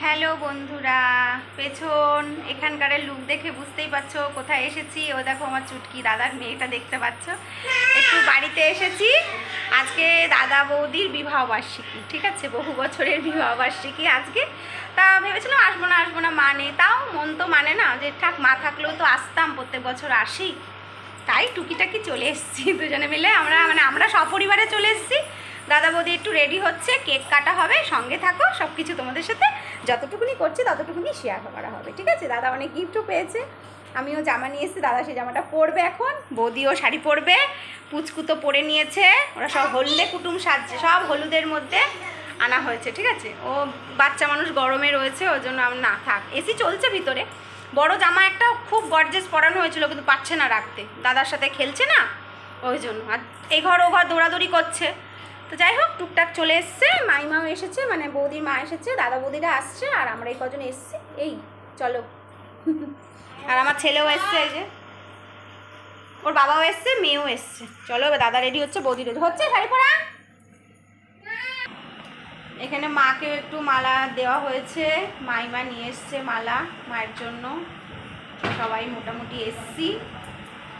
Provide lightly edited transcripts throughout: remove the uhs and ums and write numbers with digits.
Hello বন্ধুরা, পেছন এখানকার লুক দেখে বুঝতেই পারছো কোথায় এসেছি। ও দেখো আমার চুটকি দাদার মেয়েটা দেখতে পাচ্ছ। একটু বাড়িতে এসেছি, আজকে দাদা বৌদির বিবাহবার্ষিকী, ঠিক আছে, বহু বছরের বিবাহবার্ষিকী আজকে। তা ভেবেছিলাম আসবো না মানে, তাও মন তো মানে না যে থাক, মা থাকলেও তো আসতাম, প্রত্যেক বছর আসি, তাই টুকিটাকি চলে এসেছি দুজনে মিলে। আমরা সপরিবারে চলে এসেছি। দাদা বৌদি একটু রেডি হচ্ছে, কেক কাটা হবে, সঙ্গে থাকো, সব কিছু তোমাদের সাথে যতটুকুনি করছি ততটুকুনি শেয়ার করা হবে, ঠিক আছে। দাদা অনেক গিফটও পেয়েছে, আমিও জামা নিয়ে এসেছি, দাদা সেই জামাটা পরবে এখন, বৌদিও শাড়ি পরবে, পুচকু তো পরে নিয়েছে, ওরা সব হলদে কুটুম সাজছে, সব হলুদের মধ্যে আনা হয়েছে, ঠিক আছে। ও বাচ্চা মানুষ, গরমে রয়েছে, ওর জন্য না থাক, এসি চলছে ভিতরে। বড় জামা একটা খুব গর্জেস পরানো হয়েছিল, কিন্তু পাচ্ছে না রাখতে, দাদার সাথে খেলছে না, ওই জন্য। আর এই ঘর ও ঘর দৌড়াদৌড়ি করছে। তো যাই হোক, টুকটাক চলে এসছে, মাইমাও এসেছে, মানে বৌদির মা এসেছে, দাদা বৌদিরা আসছে, আর আমরা এই কজন এসছি, এই চলো। আর আমার ছেলেও এসছে, এই যে ওর বাবাও এসছে, মেয়েও এসছে। চলো এবার দাদা রেডি হচ্ছে, বৌদি রেডি হচ্ছে, শাড়ি পরা। এখানে মাকে একটু মালা দেওয়া হয়েছে, মাইমা নিয়ে এসছে মালা মায়ের জন্য, সবাই মোটামুটি এসছি।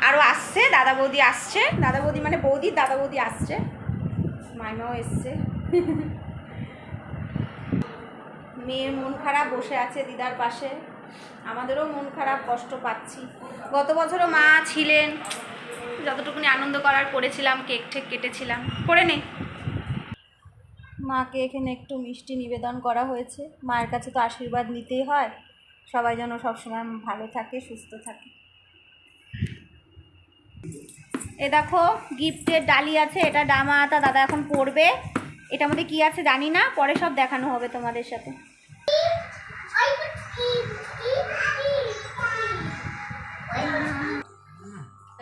আরও আসছে, দাদা বৌদি আসছে, দাদা বৌদি মানে বৌদির দাদা বৌদি আসছে, মাইমাও এসছে। মেয়ের মন খারাপ, বসে আছে দিদার পাশে, আমাদেরও মন খারাপ, কষ্ট পাচ্ছি। গত বছরও মা ছিলেন, যতটুকুনি আনন্দ করার করেছিলাম, কেক ঠেক কেটেছিলাম, করে নে। মাকে এখানে একটু মিষ্টি নিবেদন করা হয়েছে, মায়ের কাছে তো আশীর্বাদ নিতেই হয়, সবাই যেন সবসময় ভালো থাকে, সুস্থ থাকে। এ দেখো গিফটের ডালি আছে, এটা ডামা আতা দাদা এখন পড়বে, এটার মধ্যে কী আছে জানি না, পরে সব দেখানো হবে তোমাদের সাথে।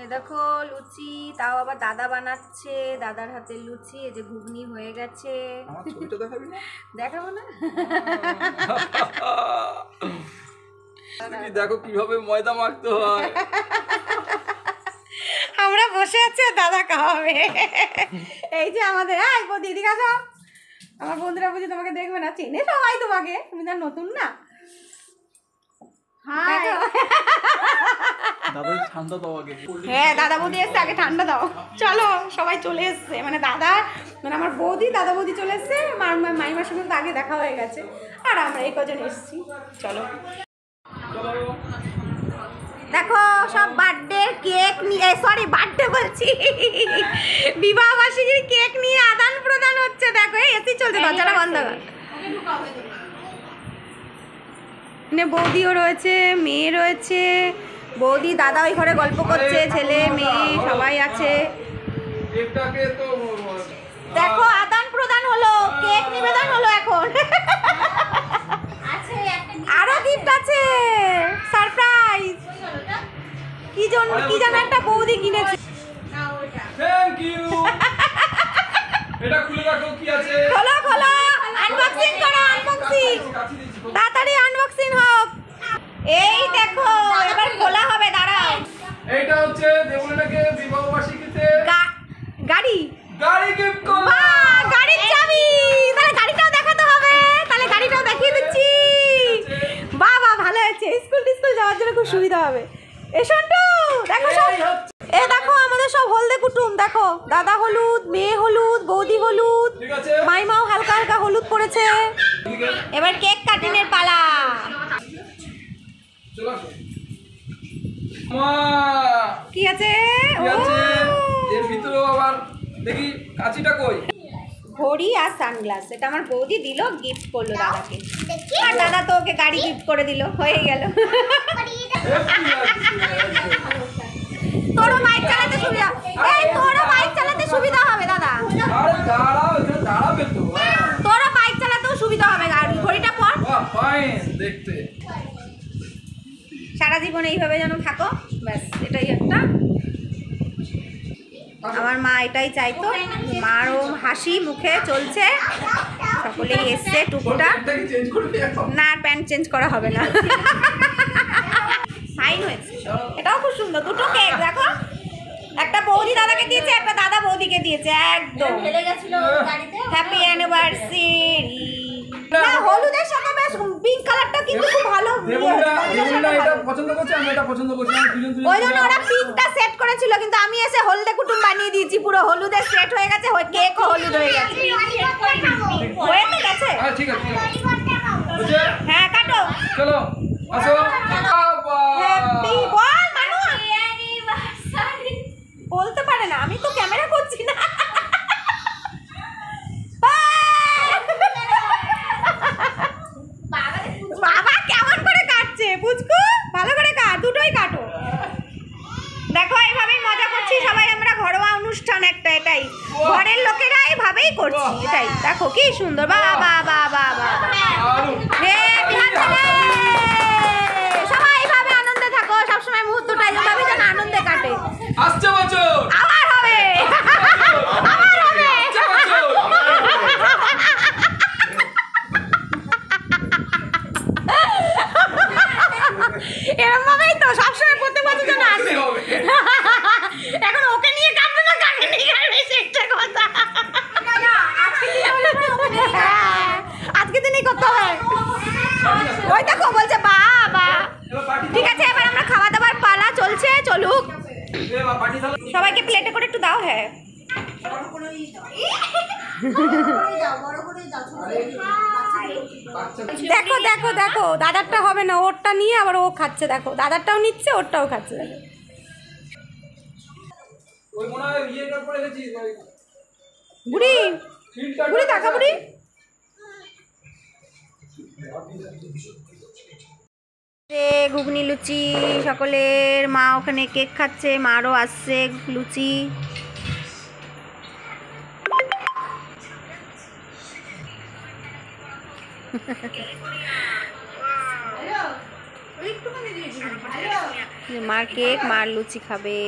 এই দেখো লুচি, তাও আবার দাদা বানাচ্ছে, দাদার হাতের লুচি, এই যে ঘুগনি হয়ে গেছে। দেখাবো না, দেখো কিভাবে ময়দা মাখতে হয়। আমরা বসে আছি, দাদা খাওয়াবে। এই যে আমাদের দিদি কাছে, আমার বন্ধুরা বুঝি তোমাকে দেখবে না, চেনে সবাই তোমাকে, তুমি তো নতুন না। হ্যাঁ দাদা বৌদি এসছে, আগে ঠান্ডা দাও। চলো সবাই চলে এসছে, মানে দাদা, মানে আমার বৌদি, দাদা বৌদি চলে এসছে, মাইমার সঙ্গে তো আগে দেখা হয়ে গেছে, আর আমরা এই কজন এসছি। চলো দেখো সব বার্থডে কেক নিয়ে, সরি বার্থডে বলছি, বিবাহবার্ষিকীর কেক নিয়ে আদান প্রদান হচ্ছে। দেখো এসি চলছে, দরজাটা বন্ধ কর। বৌদিও রয়েছে, মেয়ে রয়েছে, বৌদি দাদা ওই ঘরে গল্প করছে, ছেলে মেয়ে সবাই আছে। দেখো আদান প্রদান হলো, কেক নিবেদন হলো, এখন আরো গিফট আছে, সারপ্রাইজ। কি যেন একটা বৌদি কিনেছে। Thank you. এটা খুলে দেখো কি আছে। খোলো আনবক্সিং করো, তাড়াতাড়ি আনবক্সিং হোক। এই দেখো এবার খোলা হবে, দাঁড়াও। এইটা হচ্ছে দেবলীনাকে বিবাহবার্ষিকীতে গাড়ি গিফট করলাম। বাহ, গাড়ির চাবি, তাহলে গাড়িটাও দেখাতে হবে, তাহলে গাড়িটাও দেখিয়ে দিচ্ছি। বাহ ভালো হয়েছে, স্কুল যাওয়ার জন্য খুব সুবিধা হবে। এসন্টু দেখো সব, এ দেখো আমাদের সব হলদে কুটুম, দেখো দাদা হলুদ, মেয়ে হলুদ, বৌদি হলুদ, মাইমাও হালকা হালকা হলুদ পড়েছে। এবার কেক কাটিংয়ের পালা। কি আছে এর ভিতরে? আবার দেখি কাঁচিটা কই। ঘড়ি আর সানগ্লাস, এটা আমার বৌদি দিল, গিফট করলো দাদাকে, আর দাদা তো ওকে গাড়ি গিফট করে দিল, হয়ে গেল। তোরও বাইক চালাতে সুবিধা, তোরও বাইক চালাতে সুবিধা হবে দাদা, তোরও বাইক চালাতেও সুবিধা হবে, ঘড়িটা পর। দেখতে সারা জীবন এইভাবে যেন থাকো, ব্যাস এটাই একটা। আমার মা এটাই চাইতো, মারও হাসি মুখে চলছে, সকলেই এসছে টুকটা। না আর প্যান্ট চেঞ্জ করা হবে না। সাইন হয়েছে, এটাও খুব সুন্দর, দুটো কেক দেখো, একটা বৌদি দাদাকে দিয়েছে, একটা দাদা বৌদিকে দিয়েছে, একদম হ্যাপি অ্যানিভার্সারি। না হলুদের সাথে বেশ কিন্তু খুব ভালো দেবলীনা এটা পছন্দ করছে, আমি এটা পছন্দ করছি, আমরা দুজন দুজন ওই জন্য ওরা পিঙ্কটা সেট করেছিল, কিন্তু আমি এসে হলদে কুটুম বানিয়ে দিয়েছি, পুরো হলুদের সেট হয়ে গেছে, কেকও হলুদ হয়ে গেছে। হয়ে তো গেছে। হ্যাঁ ঠিক আছে, বুঝে হ্যাঁ কাটো। চলো আসো। বাবা হ্যাপি বল মানু, বলতে পারে না, আমি তো ক্যামেরা করছি না। বাবা কেমন করে কাটছে পুচকু, ভালো করে কাট, দুটোই কাটো। দেখো এইভাবেই মজা করছি সবাই আমরা, ঘরোয়া অনুষ্ঠান একটা, এটাই ঘরের লোকেরা এইভাবেই করছি, এটাই দেখো কি সুন্দর। বাবা বাবা বাবা সবাই এইভাবে আনন্দে থাকো সবসময়, মুহূর্তটা এইভাবে যেন আনন্দে কাটে। আসছে বছর আবার হবে, আবার হবে। আসছে বছর। এরকম ভাবেই তো সবসময় প্রত্যেক বছর যেন আসে। হবে। এখন ওকে নিয়ে কাটবে না, কাকে নিয়ে কাটবে সেটা কথা। হ্যাঁ, আজকে দিনই করতে হয়। ওই দেখো বলছে বাবা। এবার পার্টি ঠিক আছে, এবার আমরা খাওয়া দাওয়ার পালা চলছে, চলুক। এবার পার্টি থালা সবাইকে প্লেটে করে একটু দাও। হ্যাঁ বাচ্চা দেখো দেখো দেখো, দাদারটা হবে না, ওরটা নিয়ে আবার ও খাচ্ছে, দেখো দাদারটাও নিচ্ছে, ওরটাও খাচ্ছে। দেখো ওই মনে হয় ইয়েটা করে গেছিস ওই বুড়ি, ফিল্টার বুড়ি টাকা বুড়ি। ঘুগনি লুচি সকলের, মা ওখানে কেক খাচ্ছে, মারও আসছে লুচি। মার কেক, মার লুচি খাবে।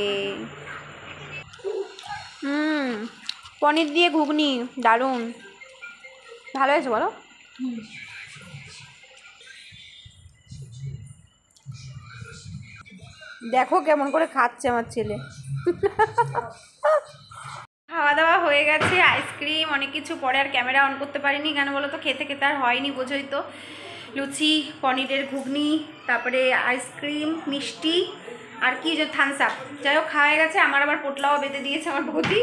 পনির দিয়ে ঘুগনি দারুণ, ভালো হয়েছে বলো। দেখো কেমন করে খাচ্ছে আমার ছেলে। খাওয়া দাওয়া হয়ে গেছে, আইসক্রিম অনেক কিছু, পরে আর ক্যামেরা অন করতে পারিনি, কেন বলো তো খেতে খেতে আর হয়নি, বোঝোই তো। লুচি, পনিরের ঘুগনি, তারপরে আইসক্রিম, মিষ্টি, আর কি যে থামস আপ, যাই হোক খাওয়া গেছে। আমার আবার পোটলাও বেঁধে দিয়েছে আমার বৌদি,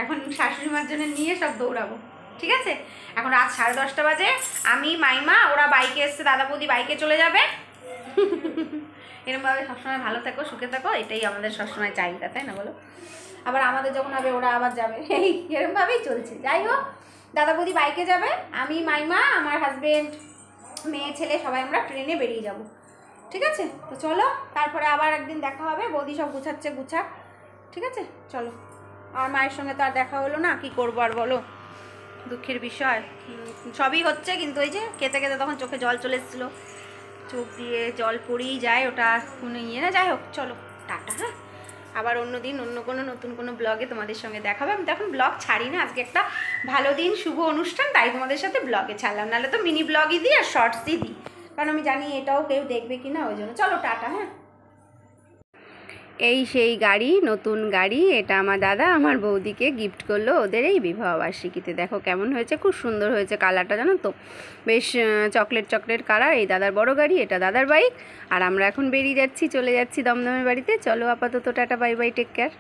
এখন শাশুড়ি মার জন্য নিয়ে সব দৌড়াবো। ঠিক আছে, এখন রাত 10:30 বাজে, আমি মাইমা ওরা বাইকে এসছে, দাদা বৌদি বাইকে চলে যাবে। এরকমভাবে সবসময় ভালো থাকো, সুখে থাকো, এটাই আমাদের সবসময় চাহিদা, তাই না বলো। আবার আমাদের যখন হবে ওরা আবার যাবে, এই এরকমভাবেই চলছে। যাই হোক, দাদা বৌদি বাইকে যাবে, আমি মাইমা, আমার হাজবেন্ড, মেয়ে ছেলে সবাই আমরা ট্রেনে বেরিয়ে যাব। ঠিক আছে, তো চলো, তারপরে আবার একদিন দেখা হবে। বৌদি সব গুছাচ্ছে, গুছাক। ঠিক আছে চলো। আর মায়ের সঙ্গে তো আর দেখা হলো না, কি করবো আর বলো, দুঃখের বিষয়। সবই হচ্ছে, কিন্তু ওই যে খেতে খেতে তখন চোখে জল চলে এসেছিলো, চোখ দিয়ে জল পড়েই যায়, ওটা কোনো ইয়ে না। যাই হোক চলো, টাটা। হ্যাঁ, আবার অন্য দিন অন্য কোনো নতুন কোনো ব্লগে তোমাদের সঙ্গে দেখা হবে। আমি তো এখন ব্লগ ছাড়ি না, আজকে একটা ভালো দিন, শুভ অনুষ্ঠান, তাই তোমাদের সাথে ব্লগে ছাড়লাম, নাহলে তো মিনি ব্লগই দিই আর শর্টসই দিই, কারণ আমি জানি এটাও কেউ দেখবে কি না, ওই জন্য। চলো টাটা। হ্যাঁ, এই সেই গাড়ি, নতুন গাড়ি, এটা আমার দাদা আমার বৌদিকে গিফট করলো ওদের এই বিবাহবার্ষিকীতে। দেখো কেমন হয়েছে, খুব সুন্দর হয়েছে কালারটা, জানো তো, বেশ চকলেট চকলেট কালার। এই দাদার বড় গাড়ি, এটা দাদার বাইক, আর আমরা এখন বেরিয়ে যাচ্ছি, চলে যাচ্ছি দমদমের বাড়িতে। চলো আপাতত tata, bye bye, take care.